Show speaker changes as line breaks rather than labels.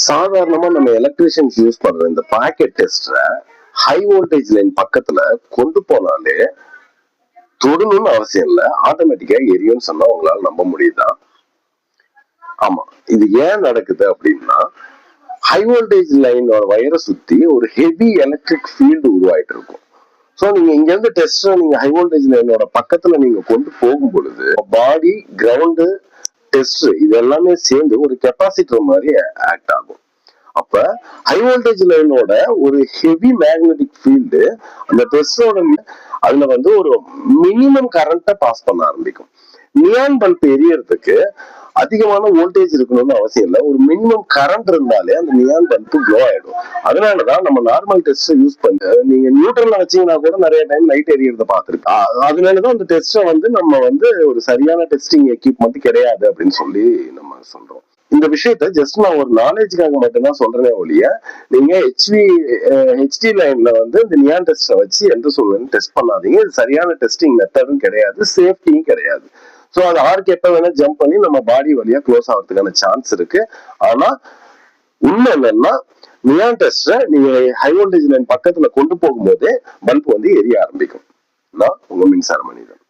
சாதாரணமா நம்ம electricians use பண்ற இந்த பாக்கெட் டெஸ்டரை ஹை வோல்டேஜ் லைன் பக்கத்துல கொண்டு போனாலே தொடணும்னு அவசியம் இல்ல, ஆட்டோமேட்டிக்கா எரியும்னு சொன்னா உங்களால நம்ப முடியுதா? ஆமா, இது ஏன் நடக்குது அப்படின்னா, ஹை வோல்டேஜ் லைனோட வயரை சுத்தி ஒரு ஹெவி எலக்ட்ரிக் ஃபீல்டு உருவாயிட்டு இருக்கும். சோ நீங்க இங்க இருந்து டெஸ்டர் நீங்க ஹை வோல்டேஜ் லைனோட பக்கத்துல நீங்க கொண்டு போகும் பொழுது பாடி, கிரவுண்டு, டெஸ்டர் இது எல்லாமே சேர்ந்து ஒரு கெப்பாசிட்டர் மாதிரி ஆக்ட் ஆகும். அப்ப ஹை வோல்டேஜ் லைனோட ஒரு ஹெவி மேக்னெட்டிக் ஃபீல்டு அந்த டெஸ்டரோட அதுல வந்து ஒரு மினிமம் கரண்ட்டை பாஸ் பண்ண ஆரம்பிக்கும். நியான் பல்ப் எரியறதுக்கு அதிகமான வோல்டேஜ் இருக்கணும்னு அவசியம் இல்லை, ஒரு மினிமம் கரண்ட் இருந்தாலே அந்த நியான் பல்ப் க்ளோ ஆயிடும். அதனாலதான் நம்ம நார்மல் டெஸ்டர் யூஸ் பண்ண நீங்க நியூட்ரல்ல வச்சீங்கன்னா கூட நிறைய டைம் லைட் எரியறத பார்த்திருக்கோம். அதனாலதான் அந்த டெஸ்டர் வந்து நம்ம வந்து ஒரு சரியான டெஸ்டிங் எக்யூப்மெண்ட் கிடையாது அப்படின்னு சொல்லி நம்ம சொல்றோம். இந்த விஷயத்த ஜஸ்ட் நான் ஒரு நாலேஜுக்காக மட்டும்தான் சொல்றேனே ஒழிய, நீங்க ஹெச்டி லைன்ல வந்து இந்த நியான் டெஸ்டரை வச்சு எந்த சூழ்நிலையும் டெஸ்ட் பண்ணாதீங்க. இது சரியான டெஸ்டிங் மெத்தடும் கிடையாது, சேஃப்டியும் கிடையாது. ஸோ அது ஆர்க்கு எப்ப வேணா ஜம்ப் பண்ணி நம்ம பாடி வழியா க்ளோஸ் ஆகிறதுக்கான சான்ஸ் இருக்கு. ஆனா உண்மை என்னன்னா, நியான் டெஸ்டரை நீங்க ஹை வோல்டேஜ் லைன் பக்கத்துல கொண்டு போகும்போதே பல்ப் வந்து எரிய ஆரம்பிக்கும். நான் உங்க மின்சார மனிதன்.